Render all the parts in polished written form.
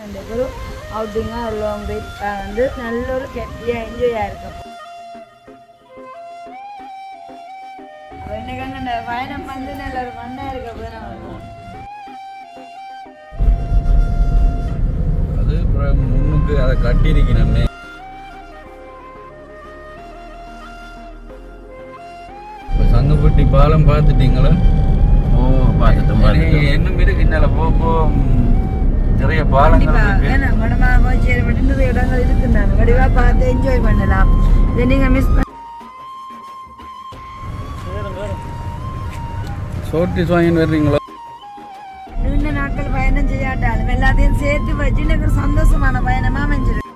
இன்றைக்கு ஒரு அவுட்டிங்காக ஒரு லாங் ட்ரைவ் வந்து நல்ல ஒரு ஹெப்பியாக என்ஜாயாக இருக்கும். இன்னைக்கு அந்த பயணம் வந்து நல்ல ஒரு மண்ணாக இருக்க போது அது முன்னுக்கு அதை கட்டியிருக்கணுமே. சங்கப்பட்டி பாலம் பார்த்துட்டீங்களா? ஓ பார்த்துட்டோம். இன்னும் இருக்கு என்னால் போ நிறைய பாலங்கள் இருக்கு. மடமாக போய் சேரப்பட்டு இன்னொரு இடங்கள் இருக்குன்னாங்க. வடிவாக பார்த்து என்ஜாய் பண்ணலாம். இதை நீங்கள் மிஸ் பண்ண சோட்டிஸ் வாங்கின்னு வர்றீங்களோ? நீண்ட நாட்கள் பயணம் செய்யாட்டாலும் எல்லாத்தையும் சேர்த்து வச்சு எனக்கு ஒரு சந்தோஷமான பயணமாக அமைஞ்சிடும்.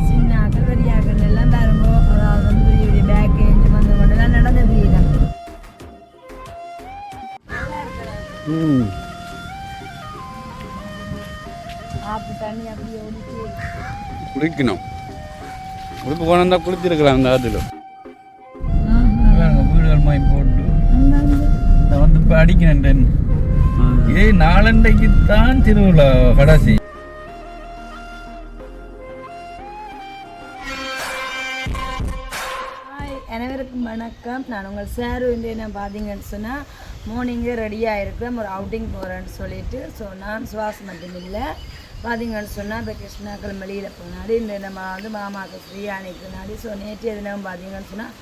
சின்ன ஆக்கள் பெரிய ஆக்கள் எல்லாம் பாருங்கோ. அதாவது வந்து பெரிய பெரிய பேக் ஏஞ்சி வந்து கொண்டுலாம் நடந்தது இல்லை. ஆப்பு தண்ணி அப்படியே ஓடிச்சு குளிக்கணும். உடுப்பு கொண்டாந்தா குளிச்சிருக்கலாம். அந்த ஆற்றுல வீடுகள் மாதிரி போட்டு வந்து இப்போ அடிக்கிறேன். நாளண்டைக்கு தான் திருவிழா கடைசி. அனைவருக்கும் வணக்கம். நான் உங்கள் சாரு என்ன பார்த்தீங்கன்னு சொன்னால் மார்னிங்கே ரெடியாக இருக்கிறேன். ஒரு அவுட்டிங் போகிறேன்னு சொல்லிட்டு. ஸோ நான் சுவாசம் மட்டும் இல்லை பார்த்தீங்கன்னு சொன்னால் இப்போ கிருஷ்ணாக்கள் வெளியில் போனாடி இந்த நம்ம வந்து மாமாவுக்கு ஃப்ரீயானிக்கு நாடி. ஸோ நேற்று தினம் பார்த்தீங்கன்னு சொன்னால்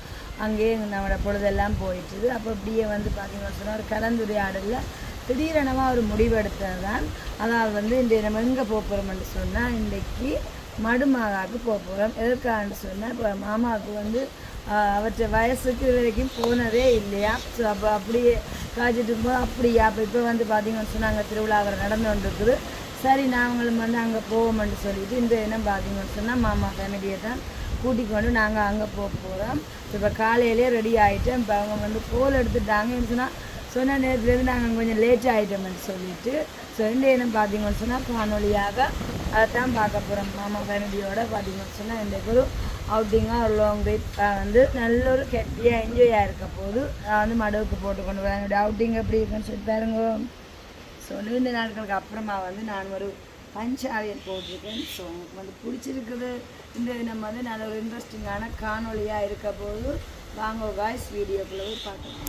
அங்கேயே நம்மளோட பொழுதெல்லாம் போயிட்டுது. அப்போ இப்படியே வந்து பார்த்தீங்கன்னு சொன்னால் ஒரு கலந்துரையாடலில் திடீரெனமாக ஒரு முடிவெடுத்தது தான். அதாவது வந்து இந்த நம்ம எங்கே போகிறோம்னு சொன்னால் இன்றைக்கு மடுமாகாவுக்கு போகிறோம். எதற்கான்னு சொன்னால் இப்போ மாமாவுக்கு வந்து அவற்றை வயசுக்கு இது வரைக்கும் போனதே இல்லையா. ஸோ அப்போ அப்படியே காய்ச்சிட்டு இருக்கும்போது அப்படியா இப்போ வந்து பார்த்தீங்கன்னு சொன்னால் அங்கே திருவிழா அவர் நடந்து கொண்டு இருக்குது. சரி நாங்களும் வந்து அங்கே போவோம்னு சொல்லிட்டு இந்த இனம் பார்த்தீங்கன்னு சொன்னால் மாமா ஃபேமிலியை தான் கூட்டிக் கொண்டு நாங்கள் அங்கே போகிறோம். இப்போ காலையிலே ரெடி ஆகிட்டோம். இப்போ அவங்க வந்து கோல் எடுத்துட்டாங்கன்னு சொன்ன நேரத்துலேருந்து நாங்கள் கொஞ்சம் லேட் ஆகிட்டோம்னு சொல்லிட்டு. ஸோ இந்த இனம் பார்த்தீங்கன்னு சொன்னால் காணொலியாக அதைத்தான் பார்க்க போகிறோம். மாமா ஃபேமிலியோட பார்த்தீங்கன்னு சொன்னால் இன்றைக்கு ஒரு அவுட்டிங்காக ஒரு லாங் ட்ரைவ் வந்து நல்ல ஒரு ஹெப்பியாக என்ஜாயாக இருக்க போது வந்து மடுவுக்கு போட்டுக்கொண்டு வரேன். என்னுடைய அவுட்டிங் எப்படி இருக்குன்னு சொல்லி பாருங்க. ஸோ நீண்ட நாட்களுக்கு அப்புறமா வந்து நான் ஒரு பஞ்சாவியல் போட்டிருக்கேன். ஸோ எனக்கு வந்து பிடிச்சிருக்குது. இந்த நம்ம வந்து நல்ல ஒரு இன்ட்ரெஸ்டிங்கான காணொலியாக இருக்க போது வாங்க காய்ஸ் வீடியோக்குள்ளே போய் பார்க்கலாம்.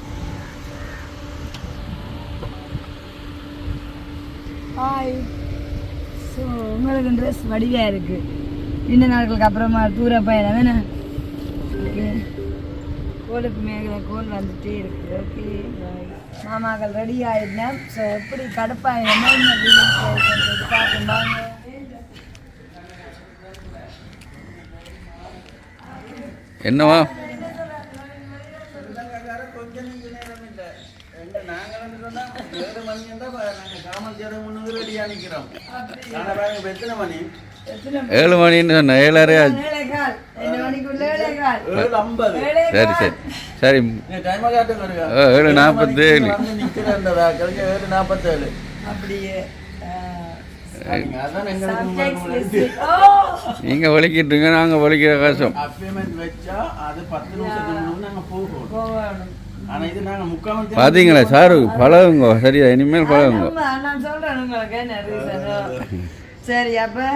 ஹாய். ஸோ உங்களுக்கு ட்ரெஸ் வடிவாக இருக்குது. நீண்ட நாட்களுக்கு அப்புறமா தூர பயணம் வேணா. ஓகே கோலுக்கு மேலே கோல் வந்துகிட்டே இருக்குது. ஓகே மாமாக்கள் ரெடி ஆகிட்டேன். ஸோ எப்படி கடுப்பாயினமோ பார்க்கும்பாங்க. என்னவா ஏழு மணின்னு சொன்ன 7:30 ஆச்சு. சரி சரி சரி 7:47. அப்படியே நீங்கள் வலிக்கிட்டுருங்க, நாங்கள் வலிக்கிற கஷ்டம். பார்த்தீங்களா சாரு பழகுங்க. சரியா இனிமேல் பழகுங்க. நான் சொல்கிறேன் உங்களுக்கு. சரி அப்போ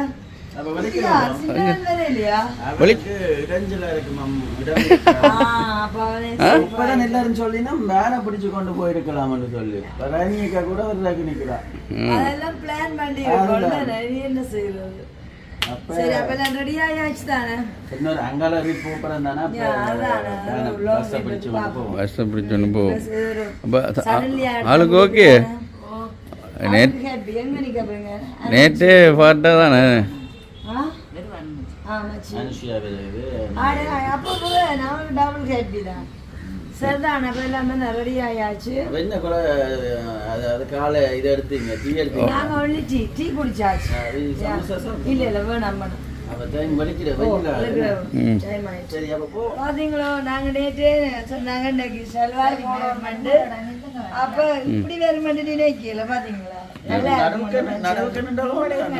எல்லாரும் சொல்லினா மேல பிடிச்சு கொண்டு போயிருக்கலாம்னு சொல்லி கூட நிக்கிறான். அதெல்லாம் பிளான் பண்ணி என்ன செய்யறது. சரி அப்ப நான் ரெடி ஆயாச்சு தானே. இன்னொரு அங்கால ரீட் போறேன் தானே. பஸ் பிடிச்சு போவோம். ஆளுக்கு ஓகே. நேற்று பாட்டா தானே. சரிதான் அப்ப எல்லாமே ரெடி ஆயாச்சு. காலை இதை எடுத்தீங்க டீ எடுத்தீங்க. நாங்க ஒன்லி டீ குடிச்சாச்சு. இல்ல இல்ல வேணாம் பாத்தீங்களோ. நாங்க நேற்று சொன்னாங்க இன்னைக்கு சல்வார் போறோம்னு. அப்ப இப்படி வேறுமெண்டு நினைக்கல பாத்தீங்களா.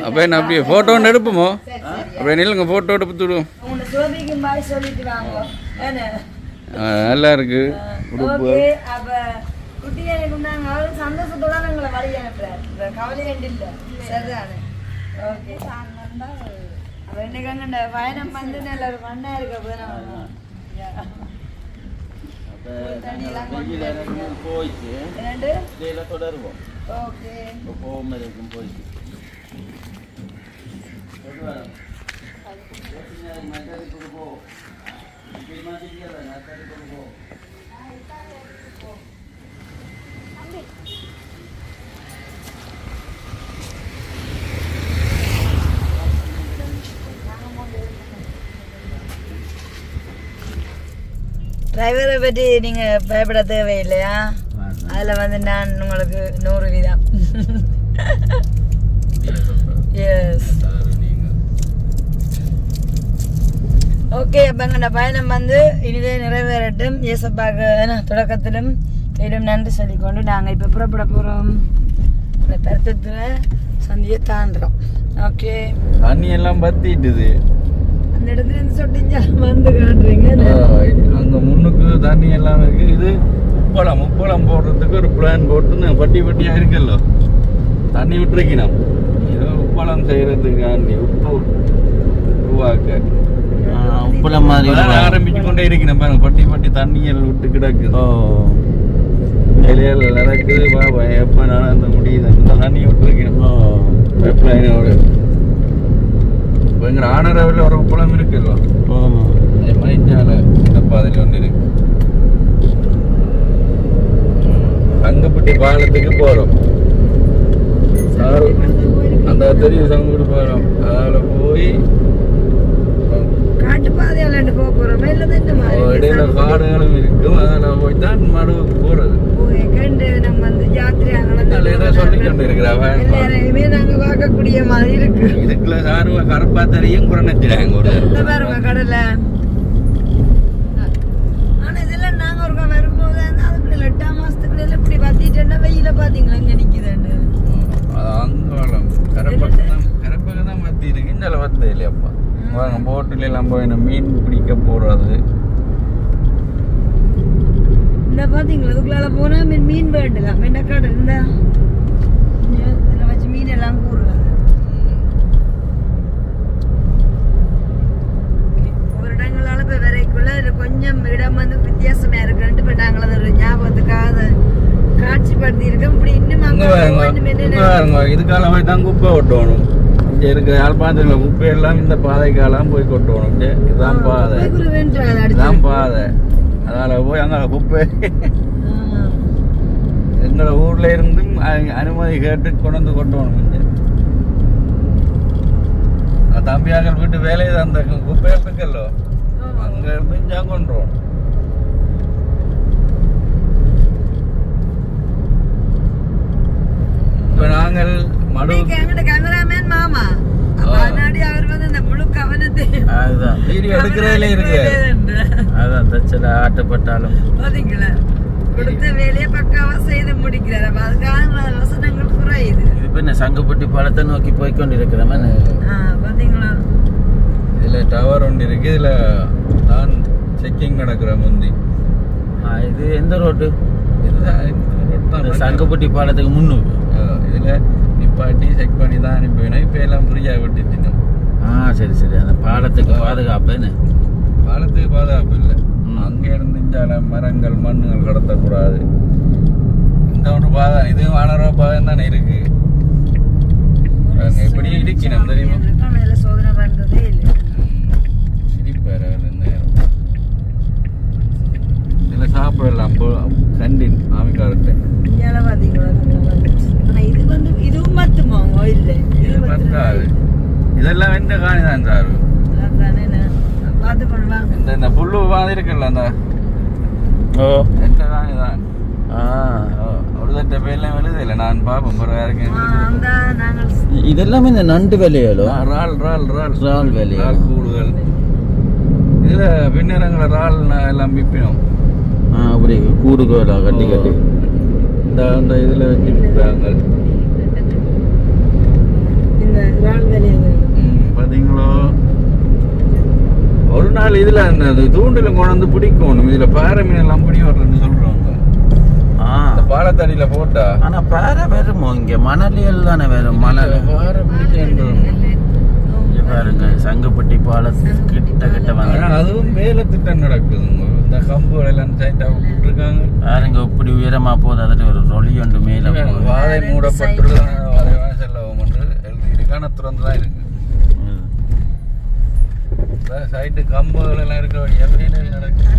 அப்ப என்ன அப்படியே போட்டோ ஒன்று எடுப்போமோ? அப்படியே நில்லுங்க போட்டோ எடுத்து விடுவோம். உங்களை சோபிக்கும் மாதிரி சொல்லிட்டு வாங்க. நல்லா இருக்கு. ஓகே அப்ப குட்டிகளுக்கு நாங்க சந்தோஷத்தோட எங்களை வழி அனுப்புறாரு கவலை இல்லை சரிதானே ஓகே அப்ப இன்னைக்கு இந்த பயணம் வந்து நல்ல ஒரு மண்ணா இருக்க போயிட்டு ரெண்டு இதில் தொடருவோம் ஓகே போகும் வரைக்கும் போயிட்டு டிரைவரை பற்றி நீங்க பயப்பட தேவையில்லையா அதுல வந்து நான் உங்களுக்கு 100 வீதம் எஸ் ஓகே அப்போ எங்களோட பயணம் வந்து இனிதே நிறைவேறட்டும் ஏசப்பாக்கு தொடக்கத்திலும் மேலும் நன்றி சொல்லிக்கொண்டு நாங்கள் இப்போ புறப்பட போகிறோம் இந்த பருத்தத்தில் சந்தியை தாண்டுறோம் ஓகே தண்ணி எல்லாம் பத்திட்டுது அந்த இடத்துல இருந்து சொட்டிஞ்சா வந்து காட்டுறீங்க அங்க முன்னுக்கு தண்ணி எல்லாம் இருக்கு இது உப்பளம் போடுறதுக்கு ஒரு பிளான் போட்டு பட்டி பட்டியா இருக்குல்ல தண்ணி விட்டுருக்கணும் ஏதோ உப்பளம் செய்யறதுக்காண்டி உப்பு உருவாக்க உப்பளம் மாதிரி ஆரம்பிச்சு கொண்டே இருக்கணும் பாருங்க பட்டி பட்டி தண்ணியல் விட்டு கிடக்குது இலையில நடக்குது பாபா எப்ப நடந்த முடியுது இந்த தண்ணி விட்டுருக்கணும் பைப்லைனோட எங்க ஆனரவில் ஒரு உப்பளம் இருக்குல்ல மைஞ்சால இந்த பாதையில் ஒன்று இருக்கு சங்கப்பட்டி பாலத்துக்கு போறோம் அந்த தெரியும் சங்கப்பட்டி போறோம் அதில் போய் காட்டுப்பாதையால போக போறோம் இடையில காடுகளும் இருக்கும் அதில் போய் தான் மடுவுக்கு போறது நம்ம வந்து ஏதோ சொல்லி கொண்டு எல்லாரையுமே நாங்க பார்க்கக்கூடிய மாதிரி இருக்கு இதுக்குள்ள சாருவா கருப்பா தெரியும் குறைஞ்சிடாங்க ஒரு பாருங்க கடலை ஆனா இதெல்லாம் நாங்க ஒரு வரும்போது அதுக்குள்ள 8 மாசத்துக்குள்ள இப்படி பத்திட்டேன்னா வெயில பாத்தீங்களா இங்க நிக்குதுன்னு அங்காளம் கரப்பகம் தான் பத்தி இருக்கு இந்த பத்து இல்லையாப்பா வாங்க போட்டுல எல்லாம் போய் மீன் பிடிக்க போறது இந்த பாத்தீங்களா அதுக்குள்ள போனா மீன் வேண்டலாம் என்ன கடை இந்த இதுல வச்சு மீன் எல்லாம் கூறுறது ஒரு இடங்களால இப்ப வரைக்குள்ள கொஞ்சம் இடம் வந்து வித்தியாசமா இருக்குன்ட்டு இப்ப நாங்கள் அதை ஒரு ஞாபகத்துக்காக காட்சிப்படுத்தி இருக்கோம் இப்படி இன்னும் இதுக்கால போய் தான் குப்பை கொட்டணும் இங்க இருக்கிற யாழ்ப்பாணத்துல குப்பை எல்லாம் இந்த பாதைக்காலாம் போய் கொட்டணும் இதுதான் பாதை இதுதான் பாதை அதனால போய் அங்கே குப்பை எங்களோட ஊர்ல இருந்தும் அனுமதி கேட்டு கொண்டு கொட்டணும் தம்பியாக்கள் வீட்டு வேலையை அந்த குப்பை இருக்குல்லோ அங்க இருந்து இங்கே கொண்டுருவோம் இப்ப நாங்கள் கேமராமேன் மாமா அவர் வந்து அந்த முழு கவனத்தை வீடியோ எடுக்கிறதுல இருக்கு அதான் தச்சல ஆட்டப்பட்டாலும் பாத்தீங்களா கொடுத்த வேலையை பக்காவா செய்து முடிக்கிறார் அதுக்காக வசனங்கள் குறையுது இப்போ என்ன சங்கப்பட்டி பாலத்தை நோக்கி போய் கொண்டிருக்கிறோம் பாத்தீங்களா இதுல டவர் ஒன்று இருக்கு இதுல நான் செக்கிங் நடக்கிற முந்தி இது எந்த ரோட்டு இதுதான் சங்கப்பட்டி பாலத்துக்கு முன்னுக்கு இதுல நிப்பாட்டி செக் பண்ணி தான் அனுப்பினோம் இப்போ எல்லாம் ஃப்ரீயாக விட்டுட்டோம் சரி சரி அந்த பாலத்துக்கு பாதுகாப்பு என்ன பாலத்துக்கு பாதுகாப்பு இல்லை அங்கே இருந்து இஞ்சால மரங்கள் மண்ணுகள் கடத்தக்கூடாது இந்த ஒன்று பாதை இது வானரோ பாதை தானே இருக்கு எப்படி இருக்கணும் தெரியுமா சோதனை பண்றதே இல்லை சிரிப்பாரு இதுல சாப்பிடலாம் கண்டின் ஆமிக்காரத்தை இது வந்து இதுவும் மட்டுமா இல்லை இது பத்தாது இதெல்லாம் வெந்த காணி தான் சார் பார்த்து பண்ணுவாங்க இந்த புல்லு மாதிரி இருக்குல்ல அந்த வெந்த காணி தான் ஒரு தட்ட பேர்லாம் எழுது இல்லை நான் பார்ப்பேன் பிறகு இதெல்லாமே இந்த நண்டு வேலையாலோ ரால் ரால் ரால் ரால் வேலையா ரால் கூடுதல் இதுல பின்னரங்களை ரால் எல்லாம் விற்பினோம் அப்படி கூடுதலா கட்டி கட்டி இந்த இதுல வச்சுருக்காங்க பாத்தீங்களோ ஒரு நாள் இதுல அந்த தூண்டில கொண்டு பிடிக்கணும் இதுல பாறை மீன் எல்லாம் பிடி வரலன்னு சொல்றாங்க இந்த பாலத்தடியில போட்டா ஆனா பாறை வருமோ இங்க மணலியல் தானே வரும் மணல் பாறை பாருங்க சங்குப்பட்டி பாலத்து கிட்ட வந்து அதுவும் வேலை திட்டம் நடக்குதுங்க இந்த கம்புகள் எல்லாம் சைட்டா விட்டுருக்காங்க பாருங்க இப்படி உயரமா போகுது அதுல ஒரு ரொலி ஒன்று மேல வாழை மூடப்பட்டுருக்காங்க வாழை செல்லவும் எழுதியிருக்கான திறந்து தான் இருக்கு சைட்டு கம்புகள் எல்லாம் இருக்க வேண்டிய வேலை நடக்குது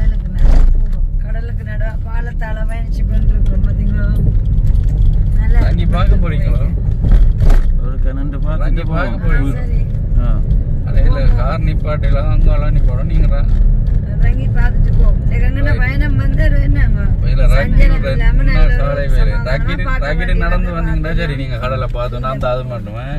கடலுக்கு நட பாலத்தால பயணிச்சு கொண்டிருக்கோம் பாத்தீங்களா தண்ணி பார்க்க போறீங்களோ ஒரு கனண்டு பார்த்துட்டு பார்க்க போறீங்க சரி அதேல கார் நிப்பாட்டெல்லாம் அங்கெல்லாம் நிப்பாடும் நீங்க இறங்கி பார்த்துட்டு போ எங்கன்னா பயணம் வந்து என்னங்க சாலை வேலை ராக்கெட் நடந்து வந்தீங்கன்னா சரி நீங்க கடலை பார்த்து நான் அது மாட்டுவேன்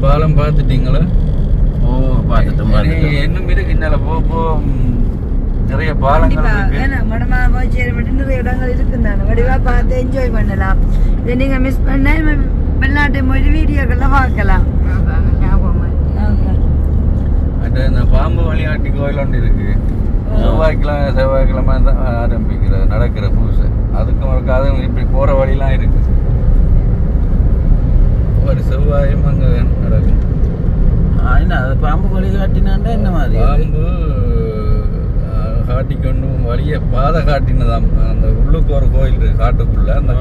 பாலம் பார்த்துட்டீங்களா? ஓ பார்த்துட்டோம். இன்னும் இருக்கு இன்னால போ நிறைய பாலங்கள் இருக்கு. ஏன்னா மடமா போய் சேர மட்டும் நிறைய இடங்கள் இருக்குந்தானே வடிவா பார்த்து என்ஜாய் பண்ணலாம். இதை நீங்கள் மிஸ் பண்ண வெளிநாட்டு மொழி வீடியோக்கெல்லாம் பார்க்கலாம். இந்த பாம்பு வழிகாட்டி கோயில் ஒன்று இருக்கு. செவ்வாய்க்கிழமை தான் ஆரம்பிக்கிறது நடக்கிற பூசை. அதுக்கும் ஒரு அதுவும் இப்படி போற வழிலாம் இருக்கு. ஒரு செவ்வாயும் அங்கே நடக்கும். அது பாம்பு வழிகாட்டினாண்டா என்ன மாதிரி? பாம்பு காட்டிக்கொண்டு வழிய பாதை காட்டினதாம். அந்த உள்ளுக்கு ஒரு கோயில் இருக்கு காட்டுக்குள்ள. அந்த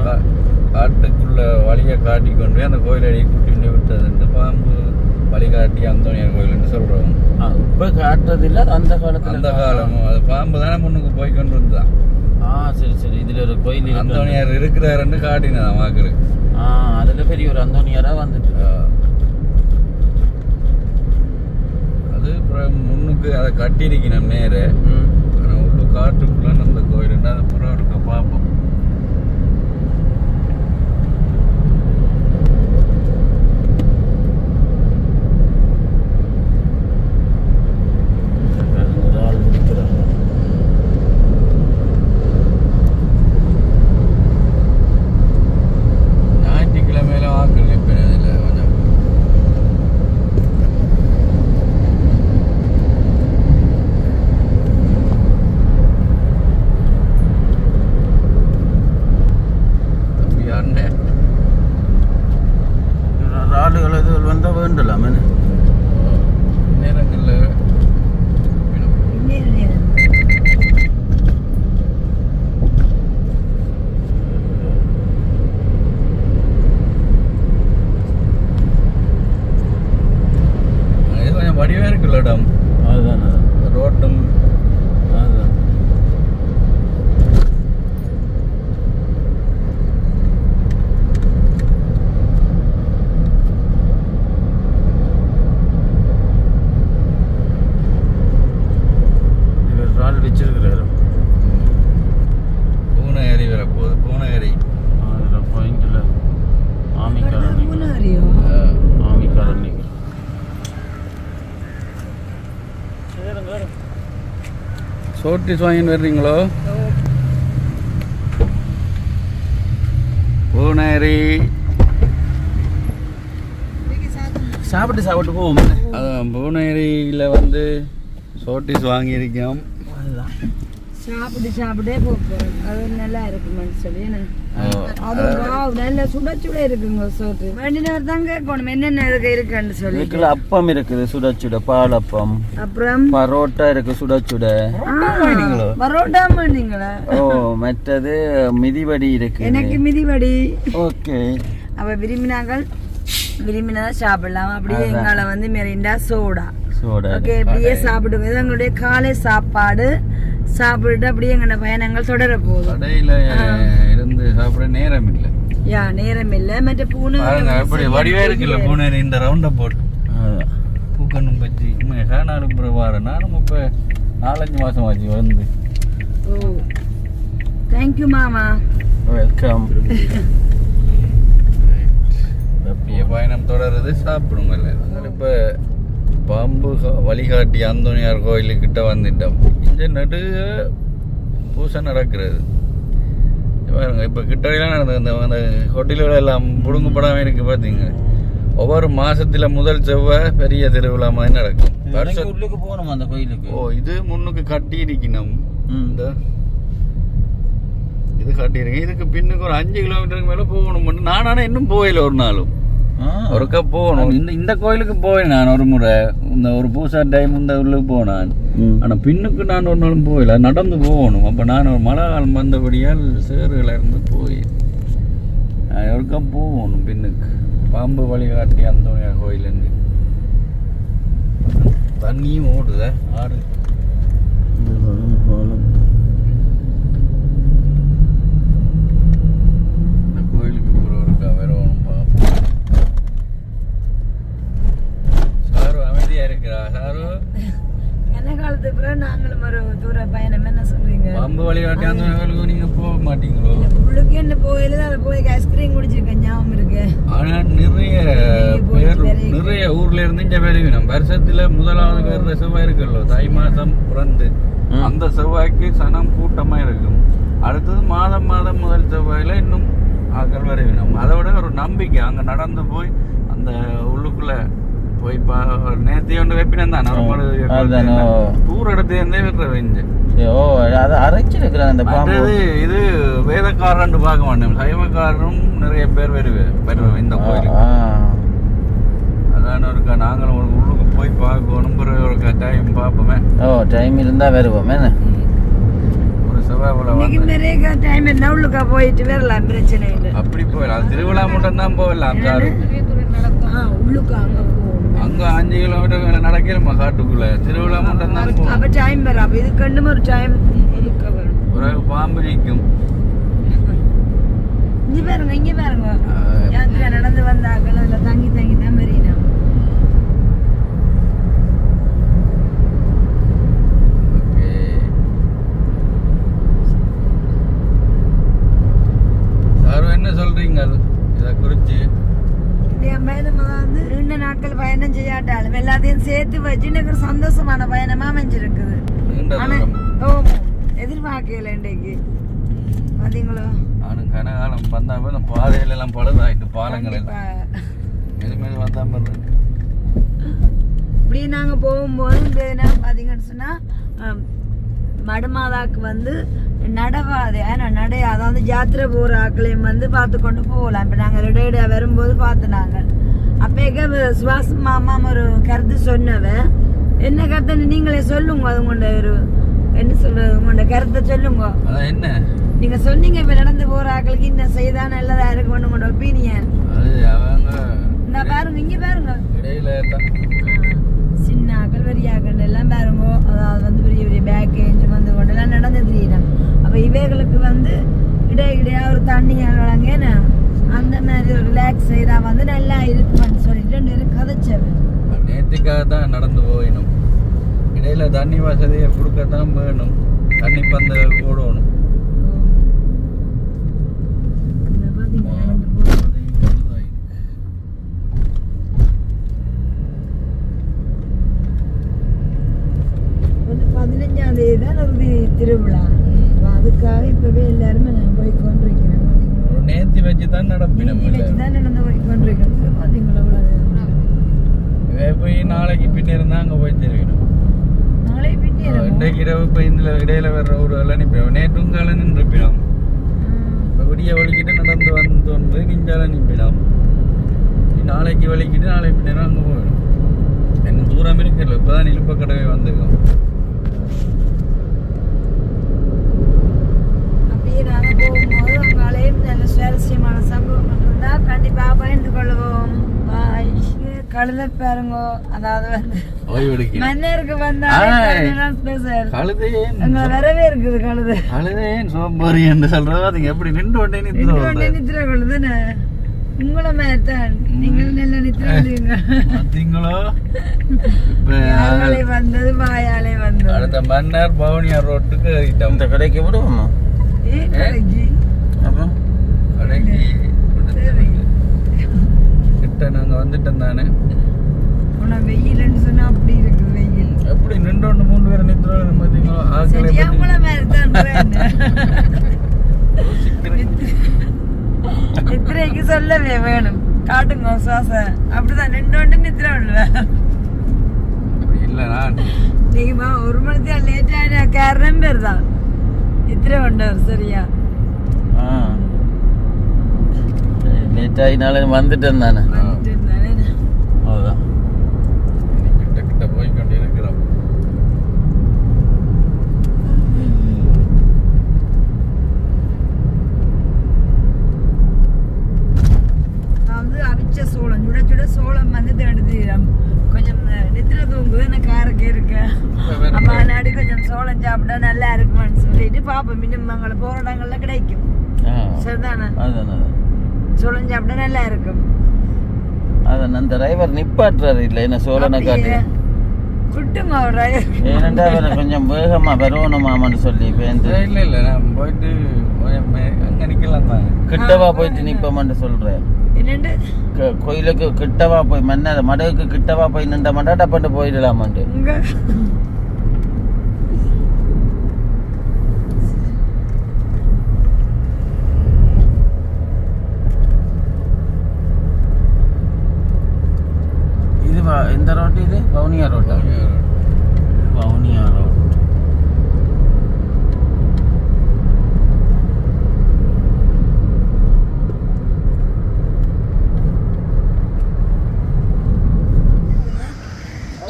காட்டுக்குள்ள வழியை காட்டிக்கொண்டு அந்த கோயிலடி கூட்டிட்டு விட்டதுன்னு பாம்பு வழிகாட்டி அந்தோனியார் கோயில்னு சொல்றோம். இப்ப காட்டுறதில்ல, அந்த காலத்துல. அந்த காலமும் அது பாம்பு தானே முன்னுக்கு போய் கொண்டு இருந்தான். சரி சரி. இதுல ஒரு கோயில் அந்தோனியார் இருக்கிறாருன்னு காட்டினதான் மக்களுக்கு. அதுல பெரிய ஒரு அந்தோனியாரா வந்துட்டு. அது முன்னுக்கு அதை கட்டியிருக்கணும் நேர. உள்ள காட்டுக்குள்ள அந்த கோயில் அது புறம் இருக்க பார்ப்போம். ரோட்டும் வச்சிருக்கிறாரு. பூனகிரி வரப்போகுது. பூனகிரி பாயிண்ட்ல ஆமிக்காரன் சோட்டிஸ் வாங்கின்னு வர்றீங்களோ? பூனகிரி சாப்பிட்டு போவோம். அதான் பூனகிரியில் வந்து சோட்டிஸ் வாங்கியிருக்கோம். சாப்பிட்டே போகிறோம். அது நல்லா இருக்குமான்னு சொல்லி நல்ல சுட சுட இருக்குங்க சோட்டு. வேண்டினவர் தான் கேட்கணும் என்னென்ன இருக்குன்னு சொல்லி. அப்பம் இருக்குது சுட சுட, பாலப்பம், அப்புறம் பரோட்டா இருக்கு சுட சுட. பரோட்டா பண்ணீங்களா? மற்றது மிதிவடி இருக்கு. எனக்கு மிதிவடி. ஓகே. அப்ப விரும்பினா சாப்பிடலாம். அப்படியே எங்கால வந்து மெரிண்டா சோடா. ஓகே, இப்படியே சாப்பிடுங்க. இது எங்களுடைய காலை சாப்பாடு. சாப்பிட்டு அப்படியே எங்க பயணங்கள் தொடர போகுது. கடையில இருந்து சாப்பிட நேரம் இல்லை. நேரம் இல்லை. மற்ற பூனை வடிவா இருக்குல்ல பூனேரி இந்த ரவுண்ட போட்டு பூக்கண்ணும் பற்றி காணாடு வார நானும் இப்ப 4-5 மாசம் ஆச்சு வந்து. தேங்க்யூ மாமா. வெல்கம். அப்படியே பயணம் தொடருது. சாப்பிடுங்க. இப்ப பாம்பு வழிகாட்டி அந்தோனியார் கோயிலுக்கிட்ட வந்துட்டோம். இங்கே நடு பூசை நடக்கிறது பாருங்க. இப்போ கிட்டலாம் நடந்தது. அந்த ஹோட்டல்கள் எல்லாம் புடுங்கப்படாமல் இருக்கு பார்த்தீங்க. ஒவ்வொரு மாசத்துல முதல் செவ்வாய் பெரிய திருவிழா மாதிரி நடக்கும். உள்ளுக்கு போகணும் அந்த கோயிலுக்கு. இது முன்னுக்கு கட்டி இருக்கணும். இந்த இது கட்டி இருக்கு. இதுக்கு பின்னுக்கு ஒரு 5 கிலோமீட்டருக்கு மேல போகணும். நானான இன்னும் போயில ஒரு நாளும் ஒருக்கா போகணும். இந்த கோயிலுக்கு போவேன் நான் ஒரு முறை. இந்த ஒரு பூசா டைம் இந்த உள்ளுக்கு போனான். ஆனா பின்னுக்கு நான் ஒரு நாளும் போயில, நடந்து போகணும். அப்ப நான் ஒரு மழை காலம் வந்தபடியால் சேறுல இருந்து போய் ஒருக்கா போகணும் பின்னுக்கு. பாம்பு வழிகாட்டி அந்தோனியார் கோயில் இருந்து தண்ணியும் ஓடுத ஆறு. இந்த கோயிலுக்கு அப்புறம் ஒருக்கா வரணும். இருக்கிறா சாரு என்ன காலத்துக்கு பிறகு நாங்களும் ஒரு தூர பயணம். என்ன சொல்றீங்க? பாம்பு வழிகாட்டி அந்த கோயிலுக்கு நீங்க போக மாட்டீங்களோ? உள்ளுக்கு என்ன போயில அதை போய் ஐஸ்கிரீம் குடிச்சிருக்கேன், ஞாபகம் இருக்கு. ஆனா நிறைய ஊர்ல இருந்து இங்க வருவினோம். வருஷத்துல முதலாவது வேற செவ்வாய் இருக்குல்ல, தை மாசம் பிறந்து அந்த செவ்வாய்க்கு சனம் கூட்டமா இருக்கும். அடுத்தது மாதம் முதல் செவ்வாயில இன்னும் ஆக்கள் வரைவினோம். அதை விட ஒரு நம்பிக்கை அங்கே நடந்து போய் அந்த உள்ளுக்குள்ள போய் நேர்த்தி ஒன்று வைப்பினம் தான் தூர இடத்துலேருந்தே விடுற வெஞ்சு. ஓ அதை அரைச்சிருக்கிறேன் அந்த பாம்பு. இது வேதக்காரன்னு பார்க்க மாட்டேன், சைவக்காரரும் நிறைய பேர் வருவேன் இந்த கோயிலுக்கு. அதான் இருக்கா நாங்களும் ஒரு உள்ளுக்கு போய் பார்க்கணும், ஒரு டைம் பார்ப்போமே. ஓ டைம் இருந்தால் வருவோமே. ஒரு செவ்வாய் நிறைய டைம் என்ன உள்ளுக்கா போயிட்டு வரலாம், பிரச்சனை இல்லை. அப்படி போயிடலாம், திருவிழா மட்டும் தான் போகலாம் சார். உள்ளுக்கா அங்க 5 கிலோமீட்டர் நடக்கலுமா காட்டுக்குள்ள, திருவிழா மட்டும் தான் போகும். அப்ப டைம் வரும். அப்ப இது கண்டும் ஒரு டைம் ஒரு பாம்பு நிற்கும். இங்க பாருங்க யாத்திரை நடந்து வந்தாக்கள் அதுல தங்கி தான் மறியணும். என்ன சொல்றீங்க இதை குறிச்சு? வந்து 2 நாட்கள் பயணம் செய்யாட்டாலும் எல்லாத்தையும் சேர்த்து வச்சு எனக்கு ஒரு சந்தோஷமான பயணமா அமைஞ்சிருக்குது. எதிர்பார்க்கல இன்றைக்கு பாத்தீங்களோ. நானும் கனகாலம் வந்தா பாதையில எல்லாம் பழுதாயிட்டு, பாலங்கள் எல்லாம் மெது வந்தா மாதிரி. இப்படி நாங்க போகும்போது பாத்தீங்கன்னு சொன்னா மடமாதாக்கு வந்து நடவாது நடை, அதாவது ஜாத்திரை போகிற ஆக்களையும் வந்து பார்த்து கொண்டு போகலாம். இப்போ நாங்கள் ரெடையா வரும்போது பார்த்துனாங்க. அப்போ சுவாச மாமா ஒரு கருத்து சொன்னவ, என்ன கருத்துன்னு நீங்களே சொல்லுங்க. அது உங்களோட ஒரு என்ன சொல்றது, உங்களோட கருத்தை சொல்லுங்க. என்ன நீங்க சொன்னீங்க இப்போ நடந்து போகிற ஆக்களுக்கு இன்னும் செய்தா நல்லதா இருக்கும் உங்களோட ஒப்பீனியன். நான் பாருங்க இங்கே பாருங்க சின்ன ஆக்கள் பெரிய ஆக்கள் எல்லாம் பாருங்க. அதாவது வந்து பெரிய பெரிய பேக் ஏஞ்சு வந்து கொண்டு எல்லாம் நடந்து தெரியிடும். அப்போ இவைகளுக்கு வந்து இடையிடையா ஒரு தண்ணியாக வழங்கன்னு அந்த மாதிரி ஒரு ரிலாக்ஸ் செய்தால் வந்து நல்லா இருக்குன்னு சொல்லிட்டு கதைச்சவன். நேற்றுக்காக தான் நடந்து போயிடும். இடையில தண்ணி வசதியை கொடுக்கத்தான் வேணும், தண்ணி பந்தல் போடணும். திருவிழா அதுக்காக இப்பவே எல்லாருமே நான் போய் கொண்டிருக்கிறேன். நேர்த்தி வச்சு தான் நடந்து போய் கொண்டிருக்கிறேன். பாத்தீங்களா போய் நாளைக்கு பின்ன இருந்தா அங்க போய் தெரிவிக்கணும். நாளைக்கு பின்ன இன்றைக்கு இரவு இப்போ இந்த இடையில வர்ற ஒரு நிற்போம். நேற்றும் கால நின்றுப்பினோம். இப்போ விடிய வலிக்கிட்டு நடந்து வந்து நிஞ்சால நிற்பினோம். நாளைக்கு வலிக்கிட்டு நாளைக்கு பின்ன அங்கே போயிடும். என்ன தூரம் இருக்குல்ல, இப்போதான் இழுப்ப கடவை வந்திருக்கோம். நாங்க போகும்போது உங்களையும் நல்ல சுவாரஸ்யமான சம்பவம் இருந்தால் கண்டிப்பாக பகிர்ந்து கொள்வோம். கழுத பாருங்க, அதாவது வந்து மன்னருக்கு வந்தா உங்களை வரவே இருக்குது. கழுதையேன் சோம்பேறி என்று சொல்றது அதுங்க எப்படி நின்று கொண்டே நித்திர கொள்ளுதுன்னு உங்களை மாதிரி தான் நீங்களும் நல்ல நித்திர பார்த்தீங்களோ. இப்ப வந்தது வாயாலே வந்தது. அடுத்த மன்னர் பவுனியார் ரோட்டுக்கு இந்த கடைக்கு விடுவோமா? கிட்ட நாங்க வந்துட்டோம் தானே. வெயில்னு சொன்னா அப்படி இருக்கு. வெயில் எப்படி நின்று 3 பேர் நிற்கிறோம் பார்த்தீங்களா? நித்திரைக்கு சொல்லவே வேணும், காட்டுங்க சுவாசம். அப்படிதான் நின்று நித்திர இல்ல. நீங்க 1 மணி நேரம் லேட் ஆயிட காரணம் பேர் தான் நித்திர கொண்டவர். சரியா லேட் ஆகினால வந்துட்டேன் தானே. அதுதான் கிட்ட கிட்ட போய் கொண்டு இருக்கிறோம். வந்து அவிச்ச சோளம் சுட சுட சோளம் வந்து தேடுது. கொஞ்சம் நித்திர தூங்குது எனக்கு காரக்கு இருக்கு. அப்ப நாடி கொஞ்சம் சோளம் சாப்பிட்டா நல்லா இருக்குமான்னு சொல்லிட்டு பாப்போம். இன்னும் அங்கே போற இடங்கள்ல கிடைக்கும். சரிதானே? சோளம் சாப்பிட்டா நல்லா இருக்கும். அதான் அந்த டிரைவர் நிப்பாட்டுறாரு இல்லை என்ன சோழனை காட்டி குட்டுங்க அவர் டிரைவர். ஏனண்டா அவரை கொஞ்சம் வேகமா வரணுமாமான்னு சொல்லி இல்ல இல்ல நான் போயிட்டு அங்க நிக்கலாம் தான். கிட்டவா போயிட்டு நிப்பமான்னு சொல்றேன். என்னண்டு கோயிலுக்கு கிட்டவா போய் மன்னர் மடகுக்கு கிட்டவா போய் நின்ற மண்டாட்டா பண்ணி போயிடலாமாண்டு. எந்த ரோட்டு இது? வவுனியா ரோட்டா? வவுனியா ரோட்.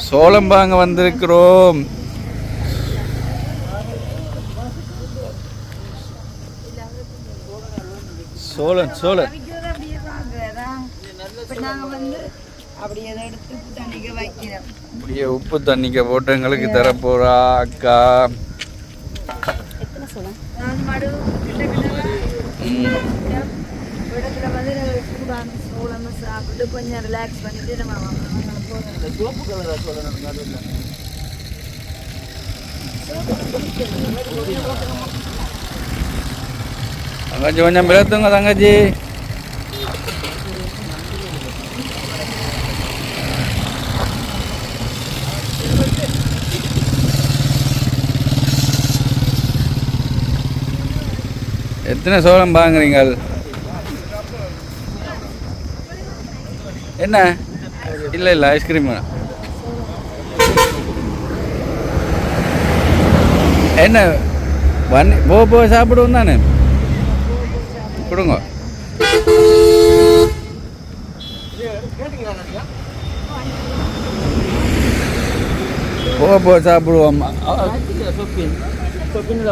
சோளம்பாங்க வந்திருக்கிறோம். சோழன் சோழன் அப்படியே பார்க்குறதா இப்போ நாங்கள் வந்து அப்படியே அதை எடுத்து தண்ணிக்கு வைக்கிறோம். அப்படியே உப்பு தண்ணிக்க போட்டு எங்களுக்கு தர போறா அக்கா. நான் மடு இடத்துல வந்து சூடான சோளம் சாப்பிட்டு கொஞ்சம் ரிலாக்ஸ் பண்ணிட்டு நம்ம சோப்பு கலரா சொல்லணும் நடுவில். தங்கச்சி கொஞ்சம் விளத்துங்க தங்கச்சி. எத்தனை சோளம் வாங்குறீங்க? என்ன இல்லை இல்லை ஐஸ்கிரீம் என்ன போ சாப்பிடுவோம் தானே கொடுங்க. போ சாப்பிடுவோம்.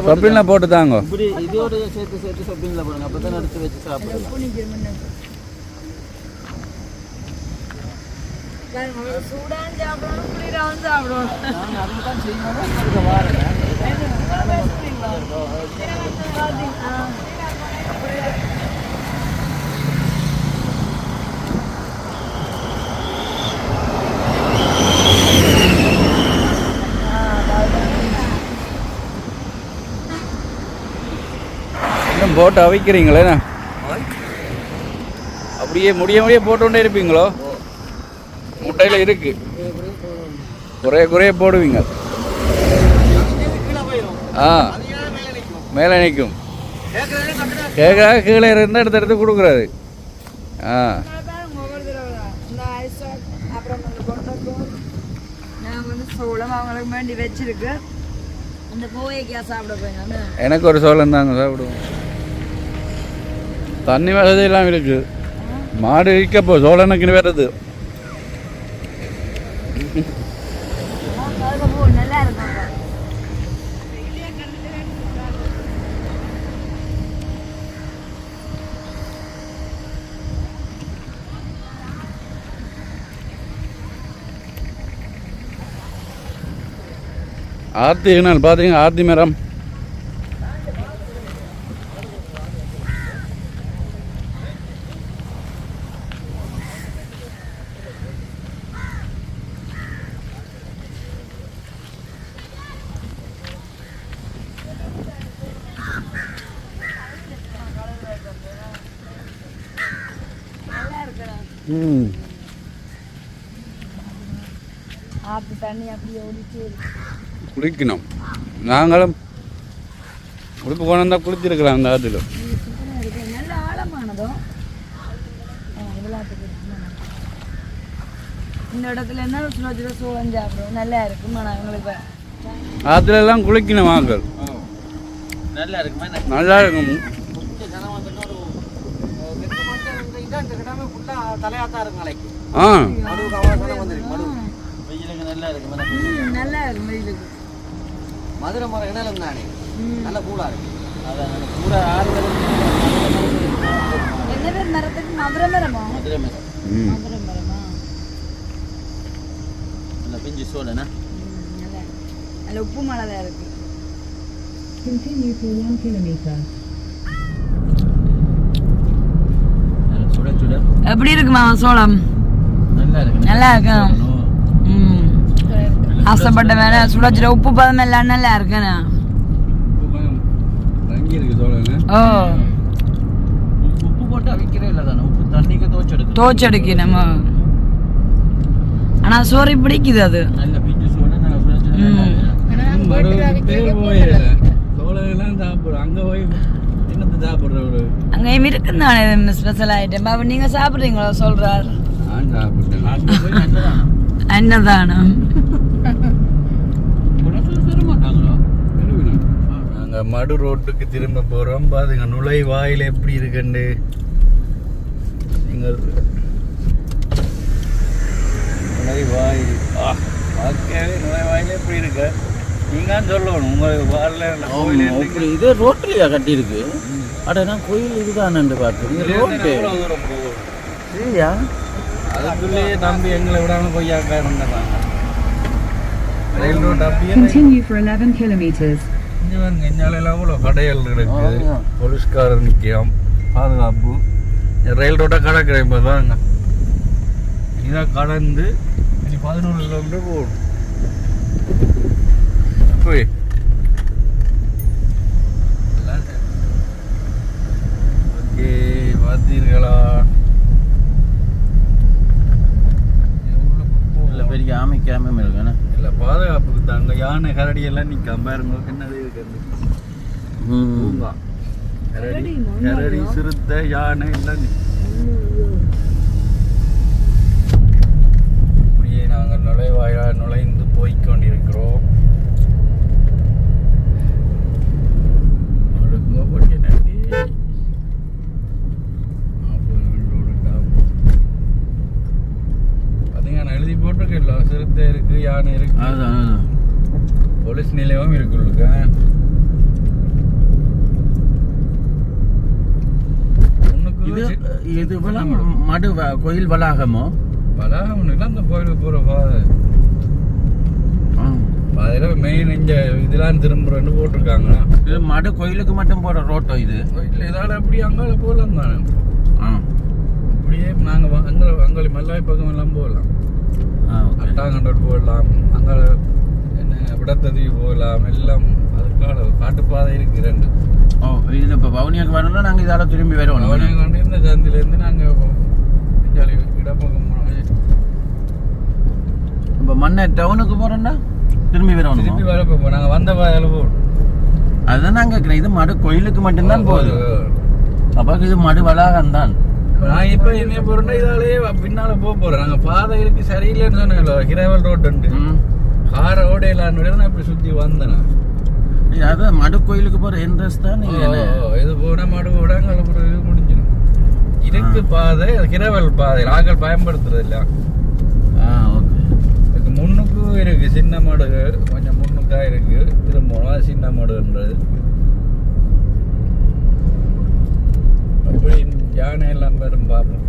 சொப்பின்ல போட்டு தாங்க. இப்படி இதோட சேர்த்து சொப்பின்ல போடுங்க. அப்போ தான் எடுத்து வச்சு சாப்பிடுங்க. சூடான சாப்பிடணும், குளிராகவும் சாப்பிடணும். நான் அதுக்கு தான் செய்யணும். வாரேன் இன்னும் போட்டு அவிக்கிறீங்களே? அப்படியே முடிய போட்டுக்கொண்டே இருப்பீங்களோ? முட்டையில் இருக்கு குறைய போடுவீங்க. ஆ மேலே நிற்கும். கேட்குறா கீழே இருந்தால் எடுத்து கொடுக்குறாரு. ஆ நான் வந்து சோளம் அவங்களுக்கு வேண்டி வச்சிருக்கு. அந்த கோவைக்கா சாப்பிட போய் எனக்கு ஒரு சோளம் தாங்க சாப்பிடுவோம். தண்ணி வசதி எல்லாம் இருக்கு. மாடு இருக்கப்போ சோழனுக்குன்னு வருது. நல்லா இருக்கும். ஆர்த்தி பார்த்தீங்க ஆர்த்தி மரம். ஆற்று தண்ணி அப்படியே ஓடிச்சு குளிக்கணும். நாங்களும் உடுப்பு கொண்டு குளிச்சிருக்கலாம் அந்த ஆற்றுல. நல்ல ஆழமானதும் இந்த இடத்துல என்ன சுலோஜில சோளம் சாப்பிடுவோம். நல்லா இருக்கும். ஆனால் எங்களுக்கு ஆற்றுல எல்லாம் குளிக்கணும் வாங்கல். நல்லா இருக்குமா? நல்லா இருக்கும். தலையாத்தான் இருக்கும் நாளைக்கு. ஆ வெயிலுக்கு நல்லா இருக்கு. நல்லா இருக்கும் வெயிலுக்கு. மதுரை மரம் இடம் தானே நல்ல கூலா இருக்கு. அதான் கூட 6 என்ன பேர் மரத்துக்கு? மதுரை மரமா? மதுரை மரம். மதுரை மரமா? நல்ல பிஞ்சு சோழனா. நல்ல உப்பு மழை தான் இருக்கு. சுட எப்படி இருக்குமா சோளம்? நல்லா இருக்கு. நல்லா இருக்கும். ஆசைப்பட்ட வேலை சுடச்சுட உப்பு பதம் எல்லாம் நல்லா இருக்குண்ணா. ஓ உப்பு போட்டு அவிக்கிறே இல்லை தானே. உப்பு தண்ணிக்கு தோச்செடுக்கு நம்ம. ஆனா சோறு பிடிக்குது அது. நல்ல பிஞ்சு சோழ நல்லா சுடச்சு. அங்கேயும் இருக்குந்தானே ஸ்பெஷல் ஐட்டம். அப்ப நீங்க சாப்பிட்றீங்களோ? சொல்றாரு அன்னதானம். நாங்க மடு ரோட்டுக்கு திரும்ப போறோம். பாருங்க நுழைவாயில் எப்படி இருக்குன்னு. நீங்கள் நுழைவாயில் பார்க்கவே நுழைவாயில் எப்படி இருக்கு நீங்க சொல்லணும். உங்களுக்கு வரல இது ரோட்லயா கட்டியிருக்கு? அடனா கோயில் இதுதானு பார்த்து ரோட்டு சரியா? அதுக்குள்ளேயே நம்பி எங்களை விடாம கொய்யாக்கா இருந்தாங்க. ரயில் ரோட் அப்படியே Continue for 11 kilometers. இங்கே பாருங்க இஞ்சாலையெல்லாம் அவ்வளோ கடைகள் இருக்கு. போலீஸ்காரர் நிற்கிறோம் பாதுகாப்பு. ரயில் ரோட்டை கடற்கிறேன் இப்போ தாங்க. இதாக கடந்து 11 கிலோமீட்டர் போகணும். போய் ஓகே பார்த்தீர்களா? இல்லை பெரிய ஆமைக்காம இருக்குண்ணா. இல்லை பாதுகாப்புக்கு தாங்க. யானை கரடி எல்லாம் நிற்காம பாருங்க. என்னது இருக்குது பூங்கா. கரடி சிறுத்தை யானை எல்லாம் இப்படியே நாங்கள் நுழைந்து போய்கொண்டிருக்கிறோம். எழுதி போட்டிருக்கல சிறுத்தை இருக்கு யானை இருக்கு. போலீஸ் நிலையமும் இருக்குல்லுங்க. இது மடு கோயில் வளாகமோ? வளாகம் இல்லை, அந்த கோயிலுக்கு போகிற பாதை. அதில் மெயின் இங்கே இதெல்லாம் திரும்புறன்னு போட்டிருக்காங்க. இது மடு கோயிலுக்கு மட்டும் போகிற ரோட்டோ இது? இல்லை இதால் அப்படி அங்கால போகலாம் தானே. அப்படியே நாங்கள் அங்காளி மல்லாய் பக்கம் எல்லாம் போகலாம். அட்டாங்கண்டோடு போகலாம். அங்கால என்ன விடத்ததவி போகலாம். எல்லாம் அதுக்காக காட்டுப்பாதை இருக்கு 2. இது இப்போ பவுனியாக்கு வரணும்னா நாங்கள் இதால் திரும்பி வருவோம். பவுனியாக்கு வந்து இந்த சந்திலேருந்து நாங்கள் இடப்பக்கம் போனோம். இப்போ மண்ணை டவுனுக்கு போகிறோம்னா திரும்பி வரணும். திரும்பி வரப்போ நாங்கள் வந்த பாதையில் போகணும். அதுதான் நான் கேட்குறேன். இது மடு கோயிலுக்கு மட்டும்தான் போகுது. அப்போ இது மடு வளாகம் தான். நான் இப்போ என்ன போகிறேன்னா இதாலேயே பின்னால் போகிறேன். நாங்கள் பாதை இருக்கு சரியில்லைன்னு சொன்னேன். ஹிரவல் ரோட்டு காரை ஓடையிலான்னு நான் இப்படி சுற்றி வந்தேன். அதான் மடு கோயிலுக்கு போகிற என்ட்ரன்ஸ் தான். இது போனால் மடு கூட அங்கே முடிஞ்சிடும். இருக்கு பாதை ஹிரவல் பாதை நாங்கள் பயன்படுத்துறது இல்லை. ஓகே. இதுக்கு முன்னுக்கு இருக்கு சின்ன மாடு கொஞ்சம் முன்னுக்கா இருக்கு. திரும்ப சின்ன மாடுன்றது அப்படி யானை எல்லாம் பெரும் பார்ப்போம்.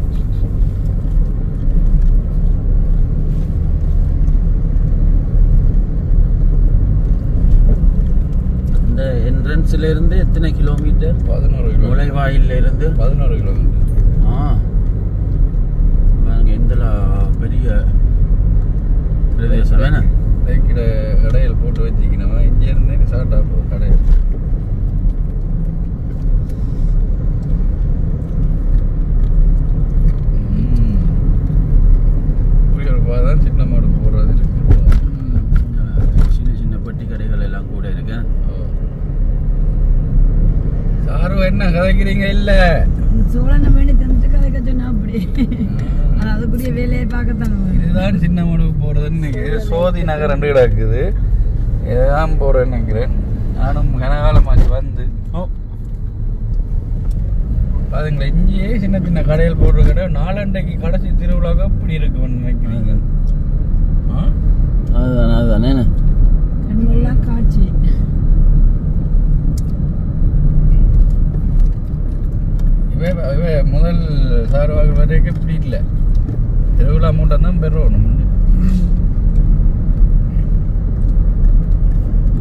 இந்த என்ட்ரன்ஸ்ல இருந்து எத்தனை கிலோமீட்டர்? 11 கிலோமீட்டர். நுழைவாயில இருந்து 11 கிலோமீட்டர். பெரிய பிரதேசம் வேணா. கடையில் போட்டு வச்சுக்கணும். இங்கே இருந்து சாப்பிட்டா போ கடையில். தான் சின்ன மாடு போடுறது இருக்கு. சின்ன சின்ன பெட்டி கடைகள் எல்லாம் கூட இருக்கு. சாரு என்ன கதைக்கிறீங்க? இல்ல சோழனை வேண்டி தந்துட்டு கதைக்க சொன்னா அப்படி அதுக்குரிய வேலையை பார்க்கத்தானே. இதுதான் சின்ன மாடு போறதுன்னு சோதி நகர் ரெண்டு கிடக்குது. இதுதான் போறேன்னு நினைக்கிறேன். நானும் கனகாலமாச்சு வந்து அதுங்களை இங்கேயே சின்ன சின்ன கடையில் போடுற கடை. நாளண்டைக்கு கடைசி திருவிழாவுக்கு அப்படி இருக்குன்னு நினைக்கிறீங்க? அதுதானே கண்கள்லாம் காட்சி. இவ முதல் சார்வாக வரைக்கும் இப்படி இல்லை. திருவிழா மூட்டம் தான் பெறணும்.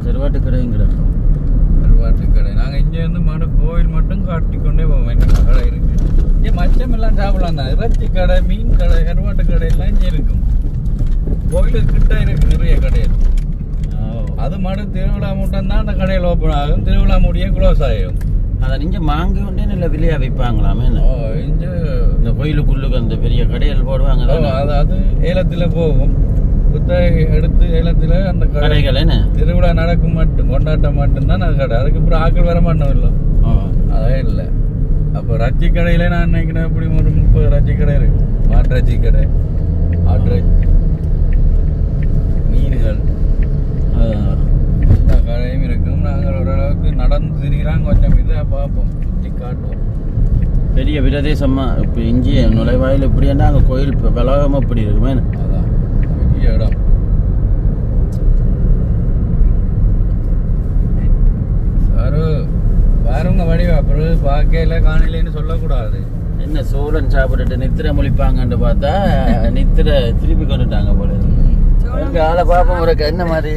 கருவாட்டு கடைங்கிற கருவாட்டு கடை. நாங்கள் இங்கே வந்து மாடு கோயில் மட்டும் காட்டிக்கொண்டே போவோம். என்ன கடை இருக்கு இங்கே மச்சம் எல்லாம் சாப்பிடலாம் தான். இறைச்சி கடை, மீன் கடை, கருவாட்டு கடை எல்லாம் இங்கே இருக்கும். கோயிலுக்கு கிட்ட இருக்கு நிறைய கடைகள். அது மாடு திருவிழா மூட்டம் தான் அந்த கடையில் ஓப்பன் ஆகும். திருவிழா மூடியே க்ளோஸ் ஆகும். அதை நீங்கள் வாங்கி கொண்டே நல்ல விலையாக வைப்பாங்களாமே. இங்கே இந்த கோயிலுக்குள்ளுக்கு அந்த பெரிய கடைகள் போடுவாங்க. அது ஏலத்தில் போகும். புத்தகை எடுத்து ஏலத்தில் அந்த கடைகள் என்ன திருவிழா நடக்கும் மட்டும் கொண்டாட்டம் மட்டும்தான் அது கடை. அதுக்கப்புறம் ஆக்கள் வர மாட்டோம். இல்லை அதே இல்லை. அப்போ ரச்சி கடையில் நான் நினைக்கிறேன் இப்படி ஒரு 30 ரச்சி கடை இருக்கு. மாட்டு ரச்சி கடை, ஆட்டு ரச்சி பிரதேசமாக இப்போ இஞ்சி நுழைவாயில் இப்படின்னா அங்கே கோயில் இப்போ வளாகம் அப்படி இருக்குமே. அதான் பெரிய இடம். சாரு வேறவங்க வடிவா அப்புறம் பார்க்கல காணலைன்னு சொல்லக்கூடாது. என்ன சோழன் சாப்பிட்டுட்டு நித்திரை முழிப்பாங்கன்னு பார்த்தா நித்திரை திருப்பி கொண்டுட்டாங்க போல. எங்க ஆளை பார்ப்போம் ஒரு என்ன மாதிரி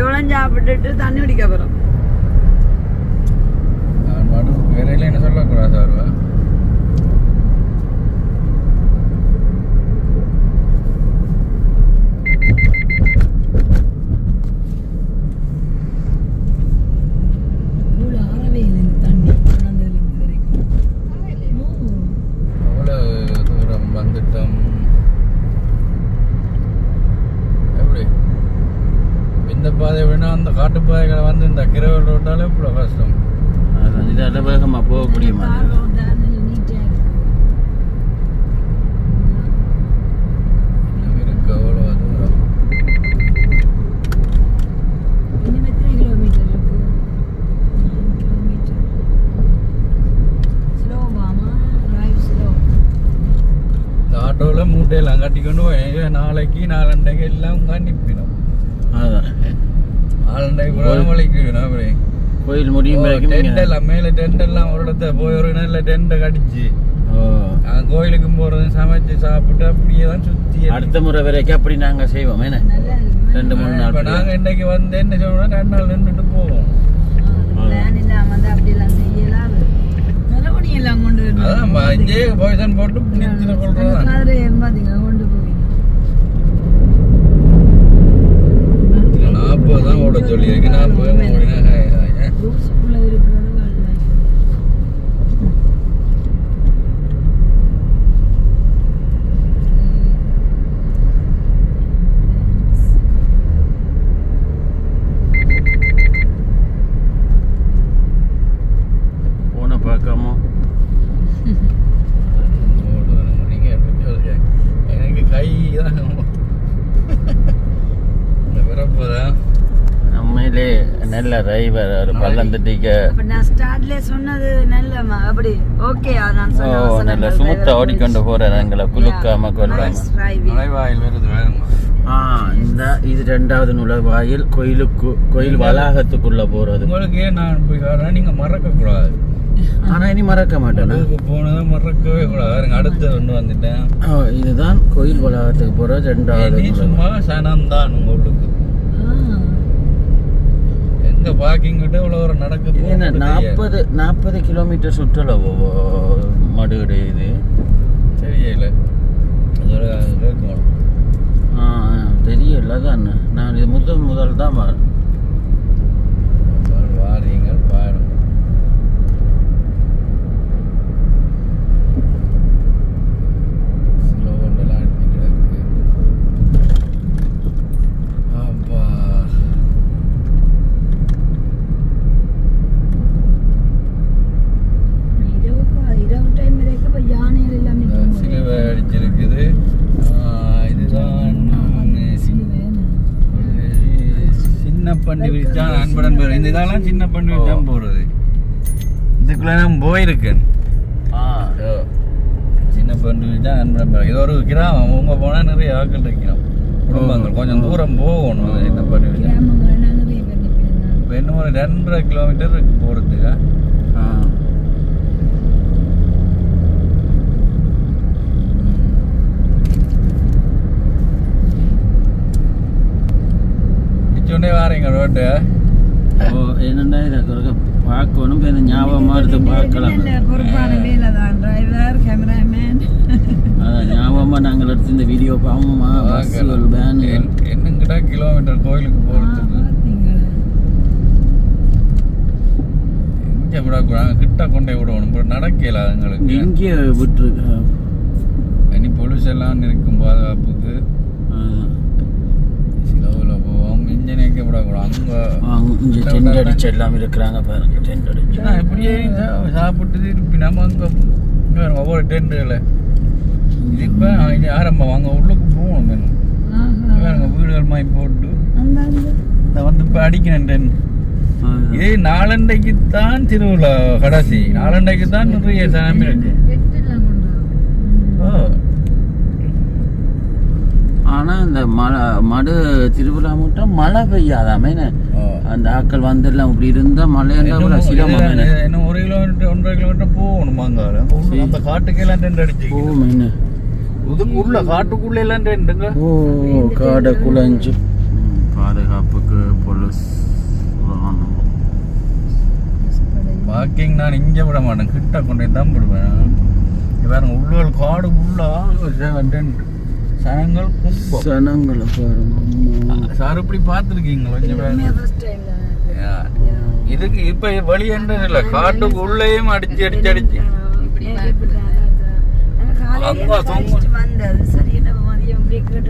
சோளம் சாப்பிட்டுட்டு தண்ணி குடிக்க போகிறோம். நான் நடு வேறையிலன்னு சொல்லக்கூடாது சாருவா. அந்த காட்டுப்பாதைகளை வந்து இந்த கிரவல் ரோட்டால இவ்வளோ கஷ்டம். இதால வேகமாக போகக்கூடிய மாதிரி இருக்கு. அவ்வளோ தூரம் இந்த ஆட்டோவில் மூட்டையெல்லாம் கட்டிக்கொண்டு போய் நாளைக்கு நாலண்டைக்கு எல்லாம் நிற்பினோம். அதான் கோயில் முடியும் மேல டென்ட் எல்லாம் ஒரு இடத்த போய் ஒரு நல்ல டென்ட்டை கடிச்சு கோயிலுக்கு போறது சமைச்சு சாப்பிட்டு அப்படியே தான் சுத்தி அடுத்த முறை வரைக்கும் அப்படி நாங்க செய்வோம். என்ன 2-3 நாள் நாங்க இன்னைக்கு வந்து என்ன செய்வோம்னா 2 நாள் நின்றுட்டு போவோம். அதான் இங்கே பாய்சன் போட்டு நிறுத்தின கொள்றதான் 40 தான் ஓட சொல்லியிருக்கு. 40 ஓடினா போன பார்க்காம எனக்கு கை தான் பிறப்புதான் நம்மளே நல்ல டிரைவர் ஒரு பள்ளந்தட்டிக்க நான் ஸ்டார்ட்ல சொன்னது நல்லமா அப்படி ஓகே நான் சொன்னேன் நல்ல சுமூத்தா ஓடிக்கொண்டு போறேன். எங்களை குலுக்காம கொள்ளாம நுழைவாயில் வருது வேணுமா. இந்த இது 2வது நுழைவாயில் கோயில் வளாகத்துக்குள்ள போறது. உங்களுக்கு நான் போய் வரேன், நீங்க மறக்க கூடாது. ஆனா இனி மறக்க மாட்டேன். போனதான் மறக்கவே கூடாது. அடுத்து ஒன்று வந்துட்டேன். இதுதான் கோயில் வளாகத்துக்கு போற 2வது. சும்மா சனம் தான் உங்களுக்கு எங்க பார்க்கிங் விட்டு இவ்வளோ ஒரு நடக்க 40 கிலோமீட்டர் சுற்றளவு மடுகடை இது தெரியல. தெரியல தான். நான் இது முதல் தான் வாரீங்கள் பாடும். அடிச்சிருக்குது. இதுதான் சின்ன பண்ணி விரிச்சான் அன்படன் பேர். இந்த இதெல்லாம் சின்ன பண்ணி விரிச்சான் போறது. இதுக்குள்ள நான் போயிருக்கேன். சின்ன பண்ணி விரிச்சா அன்படன் பேர். இது ஒரு கிராமம். உங்க போனா நிறைய ஆட்கள் இருக்கிறோம். குடும்பங்கள் கொஞ்சம் தூரம் போகணும். சின்ன பண்ணி விரிச்சா இப்போ இன்னும் ஒரு 2.5 கிலோமீட்டர் இருக்கு போறதுக்கு. வாரீங்க ரோட்டு என்னண்டா இதை பார்க்கணும். இப்போ ஞாபகமாக எடுத்து பார்க்கலாம். பொறுப்பான வேலை தான் டிரைவர் கேமராமேன். அதான் ஞாபகமாக நாங்கள் எடுத்து இந்த வீடியோ பாவமா பஸ்ஸுகள் வேன் என்னங்கிட்ட கிலோமீட்டர் கோயிலுக்கு போகிறதுக்கு இங்கே விடக்கூடாது. கிட்ட கொண்டே விடணும். நடக்கல எங்களுக்கு இங்கே விட்டுருக்கு. இனி பொலிஸ் எல்லாம் இருக்கும் பாதுகாப்புக்கு. இன்ஜினியருக்கு விடக்கூடாது. அங்கே டென்ட் அடிச்சு எல்லாம் இருக்கிறாங்க பாருங்க. டென்ட் அடிச்சு இப்படியே சாப்பிட்டு திருப்பி நம்ம அங்கே ஒவ்வொரு டென்ட்டுகளை இது இப்போ ஆரம்பம் அங்கே உள்ளுக்கு போகணும். வேணுங்க வீடுகள் மாதிரி போட்டு இதை வந்து இப்போ அடிக்கணும். டென்ட் இதே நாளண்டைக்கு தான் திருவிழா கடைசி நாளண்டைக்கு தான் நிறைய சனம் இருக்கு. ஆனா இந்த மடு திருவிழா மட்டும் மழை பெய்யாதாமே அந்த ஆட்கள் வந்துடலாம் இப்படி இருந்தா மழை இருந்தா சிரமம் இன்னும் 1 கிலோமீட்டர் 1.5 கிலோமீட்டர் போகணும் அங்கால அந்த காட்டுக்கு எல்லாம் டென்ட் அடிச்சு உள்ள காட்டுக்குள்ள எல்லாம் டென்ட்டுங்க. காடை குழஞ்சு பாதுகாப்புக்கு போலீஸ் வாக்கிங் நான் இங்கே விட மாட்டேன், கிட்ட கொண்டே தான் விடுவேன். வேற உள்ளூர் காடு உள்ள டென்ட் சனங்கள் கும்பம் சனங்களை பாருங்க சார் இப்படி பார்த்துருக்கீங்களா? இதுக்கு இப்ப வழி என்ன இல்லை, காட்டுக்கு உள்ளேயும் அடிச்சு அடிச்சு அடிச்சு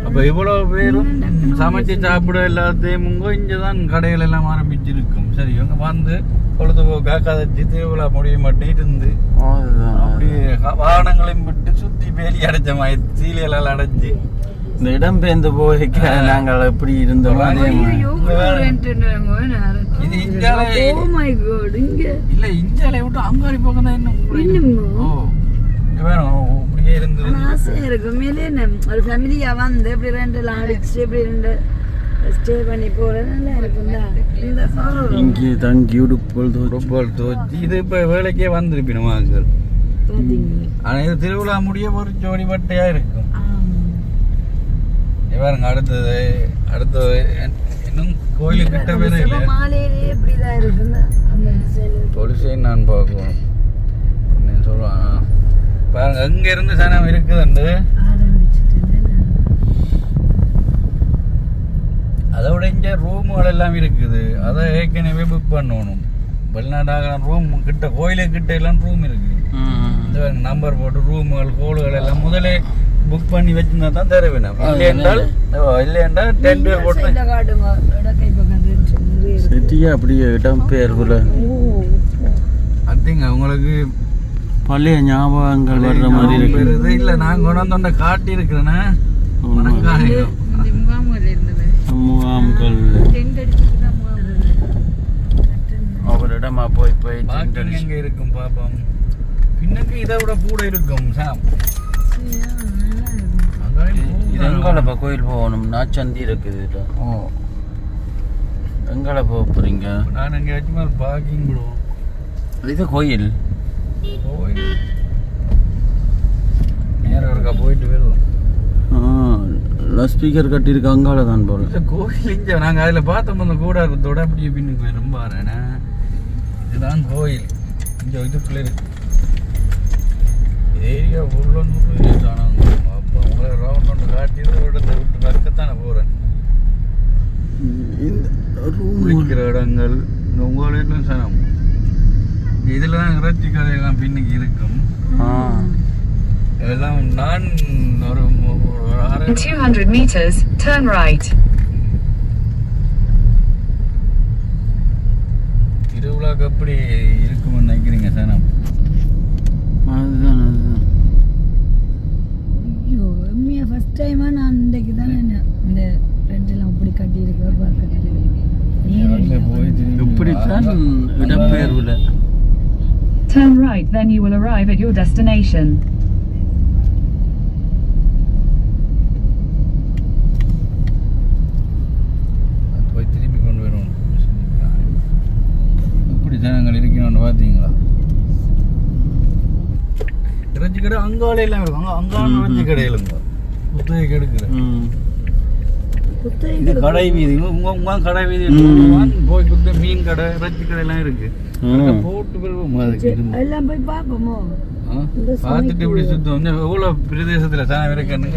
அப்ப இவ்வளவு பேரும் சமைச்சு சாப்பிட எல்லாத்தையும் இங்கதான் கடைகள் எல்லாம் ஆரம்பிச்சிருக்கும். சரி இவங்க வந்து பொழுதுபோக்கா கதைச்சு திருவிழா முடிய மாட்டேன் இருந்து அப்படியே வாகனங்களையும் விட்டு சுத்தி வேலி அடைச்ச மாதிரி சீலையெல்லாம் அடைச்சு இந்த இடம் பெயர்ந்து போய்க்க நாங்கள் எப்படி இருந்தோம். இது இஞ்சாலை இல்ல, இஞ்சாலை விட்டு அங்காடி பக்கம் தான் இன்னும் இப்படியே இருந்தது. ஒரு ஃபேமிலியா வந்து இப்படி ரெண்டெல்லாம் அடிச்சு இப்படி ரெண்டு ஸ்டே பண்ணி போறது நல்லா இருக்கும். இங்கே தங்கி உடுப்பல் தோச்சி இது இப்ப வேலைக்கே வந்திருப்பினுமா அங்க. ஆனா இது திருவிழா முடிய ஒரு ஜோடி பட்டையா இருக்கும். பாருங்க அடுத்தது இன்னும் கோயிலுக்கு கிட்ட வேற இல்லை. போலீஸை நான் பார்க்குவோம் சொல்லுவான். பாருங்க அங்க இருந்து சனம் இருக்குதுண்டு. அதோட இங்க ரூமுகள் எல்லாம் இருக்குது. அதை ஏற்கனவே புக் பண்ணணும். வெளிநாடாக ரூம் கிட்ட கோயிலுக்கு கிட்ட எல்லாம் ரூம் இருக்கு. நம்பர் போட்டு ரூமுகள் கோளுகள் எல்லாம் முதலே புக் பண்ணி வச்சிருந்தா தான் தர வேணும். இல்லை என்றால் டென்ட் போட்டு செட்டியா அப்படியே இடம் பேருக்குள்ள அதிங்க உங்களுக்கு பழைய ஞாபகங்கள் வர்ற மாதிரி இருக்கு. இல்ல நான் கொண்டாந்து காட்டி இருக்கிறேன்னா முகாம்கள் ஒரு இடமா போய் எங்க இருக்கும் பாப்போம். பின்னுக்கு இதை விட கூட இருக்கும் சாம். எங்களப்பா கோயில் போகணும். நாச்சந்தி இருக்குது. எங்களை போக போறீங்க? நான் எங்கேயாச்சும் பார்க்கிங் விடுவோம். இது கோயில் நேரம் இருக்கா போயிட்டு வருவோம். ஸ்பீக்கர் கட்டியிருக்க அங்கால தான் போல கோயில். இங்க நாங்க அதுல பார்த்தோம் அந்த கூடாரத்தோட அப்படியே பின்னுக்கு போயிடும் பாருண்ணா. இதுதான் கோயில். இங்க இதுக்குள்ள இருக்கு ஏரியா உள்ள உங்களை ரவுண்ட் ஒன்று காட்டி இடத்தை விட்டு பக்கத்தானே போறேன். குளிக்கிற இடங்கள் உங்களும் சனம். இதுல தான் இறைச்சி கடையெல்லாம் பின்னுக்கு இருக்கும். இதெல்லாம் நான் ஒரு 200 meters, turn right. திருவிழாக்கு எப்படி இருக்கும்னு நினைக்கிறீங்க சனம்? அதுதான் ஐயோ உண்மையா ஃபர்ஸ்ட் டைமா நான் இன்றைக்கு தான் இந்த ரெண்டெல்லாம் அப்படி கட்டி இருக்க பார்க்கறது. இப்படித்தான் இடம்பெயர்வுல. Turn right, then you will arrive at your destination. போய் திரும்பி கொண்டு வருவோம். இப்படி ஜனங்கள் இருக்கணும்னு பார்த்தீங்களா? இறைச்சி கடை அங்காலே எல்லாம் இருக்கும். அங்கால இறைச்சி கடையிலுங்க புத்தகை கெடுக்குறேன். இது கடை வீதி. உங்க கடை வீதி போய் கொடுத்த மீன் கடை இறைச்சி கடை எல்லாம் இருக்கு. போட்டு எல்லாம் போய் பார்ப்போமோ? பார்த்துட்டு இப்படி சுத்தம் எவ்வளவு பிரதேசத்துல சாணம் இருக்குன்னு